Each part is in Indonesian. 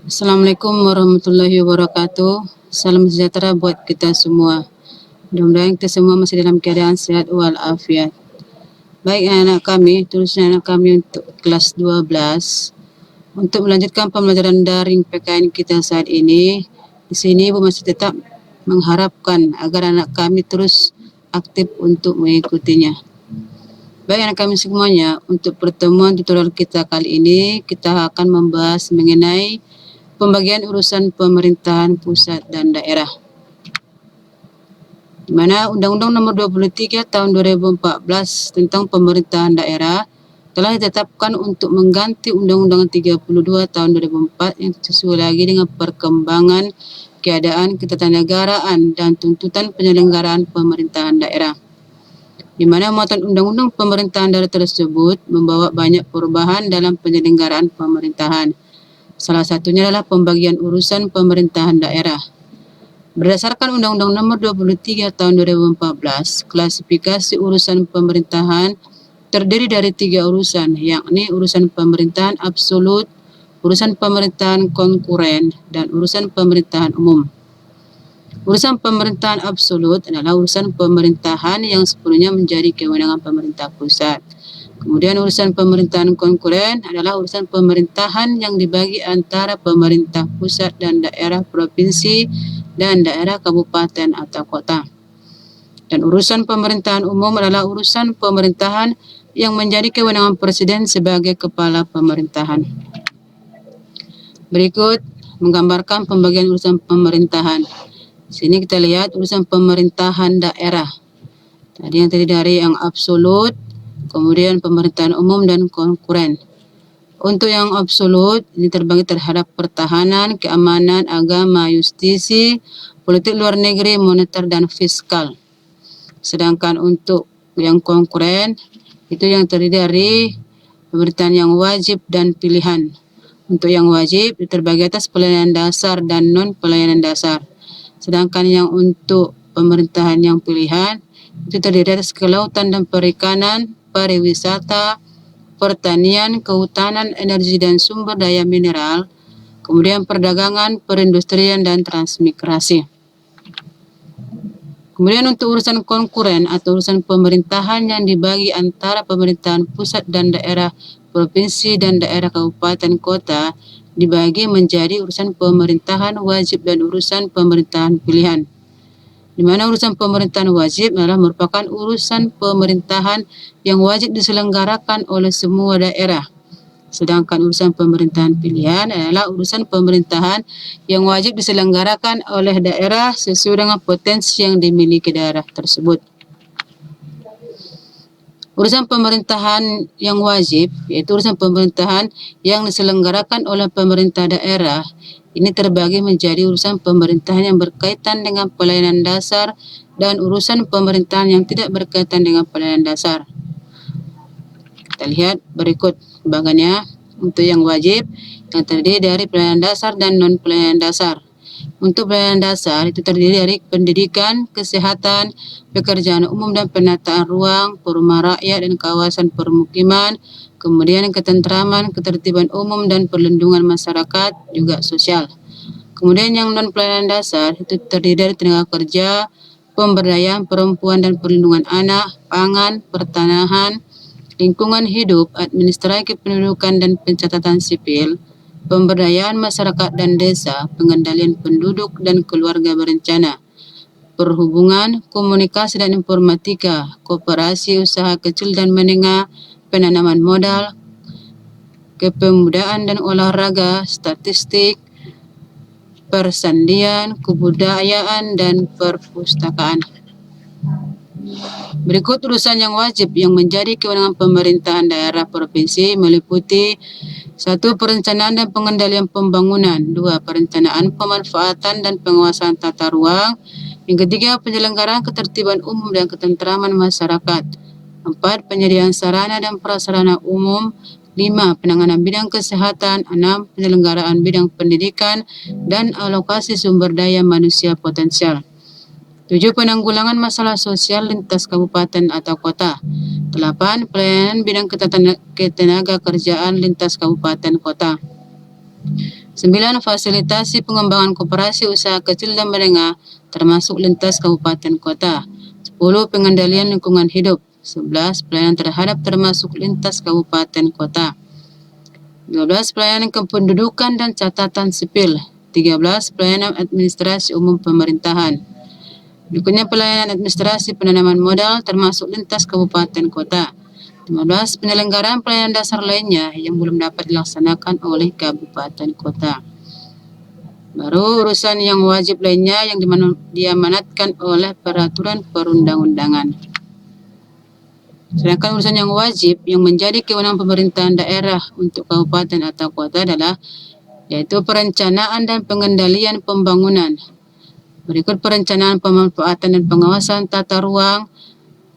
Assalamualaikum warahmatullahi wabarakatuh. Salam sejahtera buat kita semua. Mudah-mudahan kita semua masih dalam keadaan sehat walafiat. Baik anak-anak kami, tulisnya anak kami untuk kelas 12. Untuk melanjutkan pembelajaran daring PKN kita saat ini, di sini Ibu masih tetap mengharapkan agar anak kami terus aktif untuk mengikutinya. Baik anak kami semuanya, untuk pertemuan tutorial kita kali ini, kita akan membahas mengenai pembagian urusan pemerintahan pusat dan daerah. Di mana Undang-Undang Nomor 23 Tahun 2014 tentang pemerintahan daerah telah ditetapkan untuk mengganti Undang-Undang 32 Tahun 2004 yang sesuai lagi dengan perkembangan keadaan ketatanegaraan dan tuntutan penyelenggaraan pemerintahan daerah. Di mana muatan Undang-Undang Pemerintahan Daerah tersebut membawa banyak perubahan dalam penyelenggaraan pemerintahan. Salah satunya adalah pembagian urusan pemerintahan daerah. Berdasarkan Undang-Undang Nomor 23 Tahun 2014, klasifikasi urusan pemerintahan terdiri dari 3 urusan, yakni urusan pemerintahan absolut, urusan pemerintahan konkuren, dan urusan pemerintahan umum. Urusan pemerintahan absolut adalah urusan pemerintahan yang sepenuhnya menjadi kewenangan pemerintah pusat. Kemudian urusan pemerintahan konkuren adalah urusan pemerintahan yang dibagi antara pemerintah pusat dan daerah provinsi dan daerah kabupaten atau kota. Dan urusan pemerintahan umum adalah urusan pemerintahan yang menjadi kewenangan presiden sebagai kepala pemerintahan. Berikut menggambarkan pembagian urusan pemerintahan. Sini kita lihat urusan pemerintahan daerah. Tadi yang terdiri dari yang absolut, kemudian pemerintahan umum dan konkuren. Untuk yang absolut, ini terbagi terhadap pertahanan, keamanan, agama, justisi, politik luar negeri, moneter, dan fiskal. Sedangkan untuk yang konkuren, itu yang terdiri dari pemerintahan yang wajib dan pilihan. Untuk yang wajib, terbagi atas pelayanan dasar dan non-pelayanan dasar. Sedangkan yang untuk pemerintahan yang pilihan, itu terdiri atas kelautan dan perikanan, pariwisata, pertanian, kehutanan, energi dan sumber daya mineral, kemudian perdagangan, perindustrian, dan transmigrasi. Kemudian untuk urusan konkuren atau urusan pemerintahan yang dibagi antara pemerintahan pusat dan daerah provinsi dan daerah kabupaten kota dibagi menjadi urusan pemerintahan wajib dan urusan pemerintahan pilihan. Di mana urusan pemerintahan wajib adalah merupakan urusan pemerintahan yang wajib diselenggarakan oleh semua daerah. Sedangkan urusan pemerintahan pilihan adalah urusan pemerintahan yang wajib diselenggarakan oleh daerah sesuai dengan potensi yang dimiliki daerah tersebut. Urusan pemerintahan yang wajib, yaitu urusan pemerintahan yang diselenggarakan oleh pemerintah daerah, ini terbagi menjadi urusan pemerintahan yang berkaitan dengan pelayanan dasar dan urusan pemerintahan yang tidak berkaitan dengan pelayanan dasar. Kita lihat berikut pembagiannya. Untuk yang wajib, yang terdiri dari pelayanan dasar dan non-pelayanan dasar. Untuk pelayanan dasar itu terdiri dari pendidikan, kesehatan, pekerjaan umum dan penataan ruang, perumahan rakyat dan kawasan permukiman, kemudian ketentraman, ketertiban umum dan perlindungan masyarakat, juga sosial. Kemudian yang non-pelayanan dasar itu terdiri dari tenaga kerja, pemberdayaan perempuan dan perlindungan anak, pangan, pertanahan, lingkungan hidup, administrasi kependudukan dan pencatatan sipil, pemberdayaan masyarakat dan desa, pengendalian penduduk dan keluarga berencana, perhubungan, komunikasi dan informatika, koperasi usaha kecil dan menengah, penanaman modal, kepemudaan dan olahraga, statistik, persandian, kebudayaan, dan perpustakaan. Berikut urusan yang wajib yang menjadi kewenangan pemerintahan daerah provinsi meliputi 1. Perencanaan dan pengendalian pembangunan. 2. Perencanaan, pemanfaatan, dan penguasaan tata ruang. Yang ketiga, penyelenggaraan ketertiban umum dan ketentraman masyarakat. 4. Penyediaan sarana dan prasarana umum. 5. Penanganan bidang kesehatan. 6. Penyelenggaraan bidang pendidikan dan alokasi sumber daya manusia potensial. 7. Penanggulangan masalah sosial lintas kabupaten atau kota. 8. Pelayanan bidang ketenaga kerjaan lintas kabupaten kota. 9. Fasilitasi pengembangan koperasi usaha kecil dan menengah termasuk lintas kabupaten kota. 10. Pengendalian lingkungan hidup. 11. Pelayanan terhadap termasuk lintas kabupaten kota. 12. Pelayanan kependudukan dan catatan sipil. 13. Pelayanan administrasi umum pemerintahan. Berikutnya pelayanan administrasi penanaman modal termasuk lintas kabupaten kota. 15. Penyelenggaraan pelayanan dasar lainnya yang belum dapat dilaksanakan oleh kabupaten kota. Baru urusan yang wajib lainnya yang diamanatkan oleh peraturan perundang-undangan. Sedangkan urusan yang wajib yang menjadi kewenangan pemerintahan daerah untuk kabupaten atau kota adalah yaitu perencanaan dan pengendalian pembangunan. Berikut perencanaan, pemanfaatan dan pengawasan tata ruang.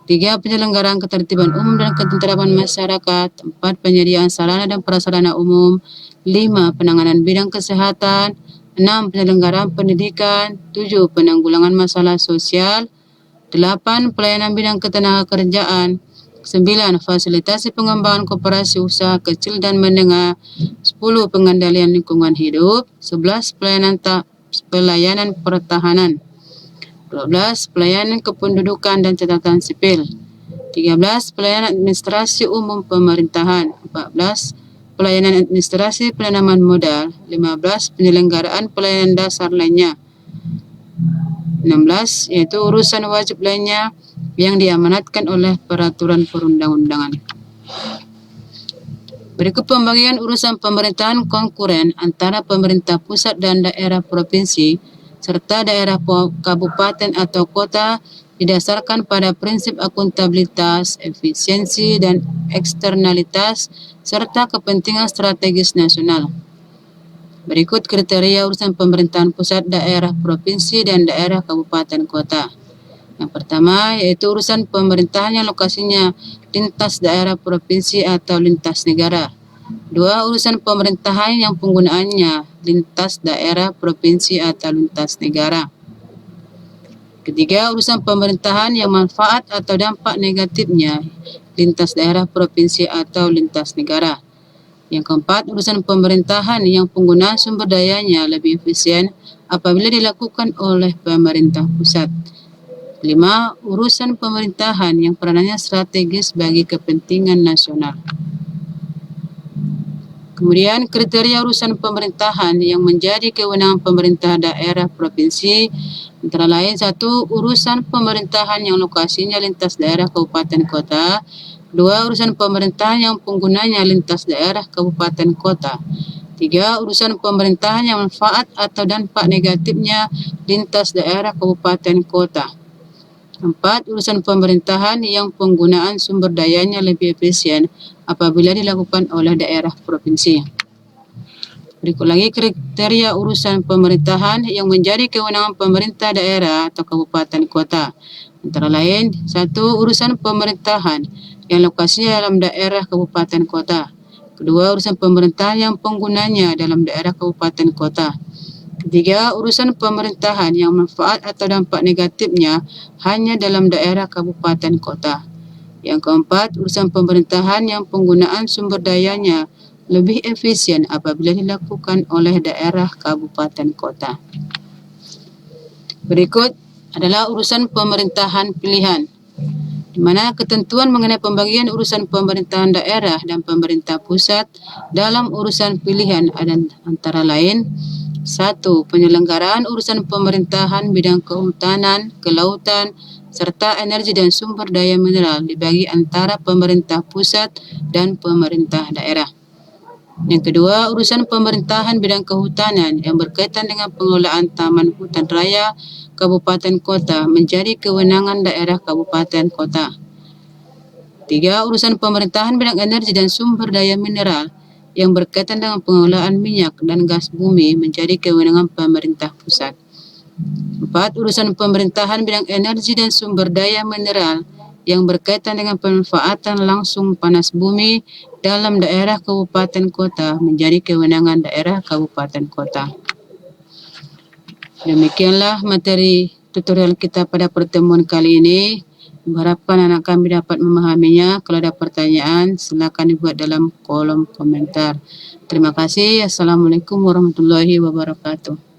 3. Penyelenggaraan ketertiban umum dan ketentraman masyarakat. 4. Penyediaan sarana dan prasarana umum. 5. Penanganan bidang kesehatan. 6. Penyelenggaraan pendidikan. 7. Penanggulangan masalah sosial. 8. Pelayanan bidang ketenagakerjaan. 9. Fasilitasi pengembangan koperasi usaha kecil dan menengah. 10. Pengendalian lingkungan hidup. 11. Pelayanan pertahanan. 12. Pelayanan kependudukan dan catatan sipil. 13. Pelayanan administrasi umum pemerintahan. 14. Pelayanan administrasi penanaman modal. 15. Penyelenggaraan pelayanan dasar lainnya. 16. Yaitu urusan wajib lainnya yang diamanatkan oleh peraturan perundang-undangan. Berikut pembagian urusan pemerintahan konkuren antara pemerintah pusat dan daerah provinsi serta daerah kabupaten atau kota didasarkan pada prinsip akuntabilitas, efisiensi, dan eksternalitas serta kepentingan strategis nasional. Berikut kriteria urusan pemerintahan pusat, daerah provinsi, dan daerah kabupaten kota. Yang pertama yaitu urusan pemerintahan yang lokasinya lintas daerah provinsi atau lintas negara. 2. Urusan pemerintahan yang penggunaannya lintas daerah provinsi atau lintas negara. Ketiga, urusan pemerintahan yang manfaat atau dampak negatifnya lintas daerah provinsi atau lintas negara. Yang keempat, urusan pemerintahan yang penggunaan sumber dayanya lebih efisien apabila dilakukan oleh pemerintah pusat. 5. Urusan pemerintahan yang peranannya strategis bagi kepentingan nasional. Kemudian kriteria urusan pemerintahan yang menjadi kewenangan pemerintah daerah provinsi antara lain 1. Urusan pemerintahan yang lokasinya lintas daerah kabupaten kota. 2. Urusan pemerintahan yang penggunanya lintas daerah kabupaten kota. 3. Urusan pemerintahan yang manfaat atau dampak negatifnya lintas daerah kabupaten kota. 4. Urusan pemerintahan yang penggunaan sumber dayanya lebih efisien apabila dilakukan oleh daerah provinsi. Berikut lagi kriteria urusan pemerintahan yang menjadi kewenangan pemerintah daerah atau kabupaten kota. Antara lain 1. Urusan pemerintahan yang lokasinya dalam daerah kabupaten kota. 2. Urusan pemerintahan yang penggunanya dalam daerah kabupaten kota. 3. Urusan pemerintahan yang manfaat atau dampak negatifnya hanya dalam daerah kabupaten kota. Yang keempat, urusan pemerintahan yang penggunaan sumber dayanya lebih efisien apabila dilakukan oleh daerah kabupaten kota. Berikut adalah urusan pemerintahan pilihan, di mana ketentuan mengenai pembagian urusan pemerintahan daerah dan pemerintah pusat dalam urusan pilihan ada antara lain 1. Penyelenggaraan urusan pemerintahan bidang kehutanan, kelautan, serta energi dan sumber daya mineral dibagi antara pemerintah pusat dan pemerintah daerah. Yang kedua, urusan pemerintahan bidang kehutanan yang berkaitan dengan pengelolaan taman hutan raya kabupaten kota menjadi kewenangan daerah kabupaten kota. 3. Urusan pemerintahan bidang energi dan sumber daya mineral yang berkaitan dengan pengelolaan minyak dan gas bumi menjadi kewenangan pemerintah pusat. 4. Urusan pemerintahan bidang energi dan sumber daya mineral yang berkaitan dengan pemanfaatan langsung panas bumi dalam daerah kabupaten kota menjadi kewenangan daerah kabupaten kota. Demikianlah materi tutorial kita pada pertemuan kali ini. Harapkan anak kami dapat memahaminya. Kalau ada pertanyaan, silakan dibuat dalam kolom komentar. Terima kasih. Assalamualaikum warahmatullahi wabarakatuh.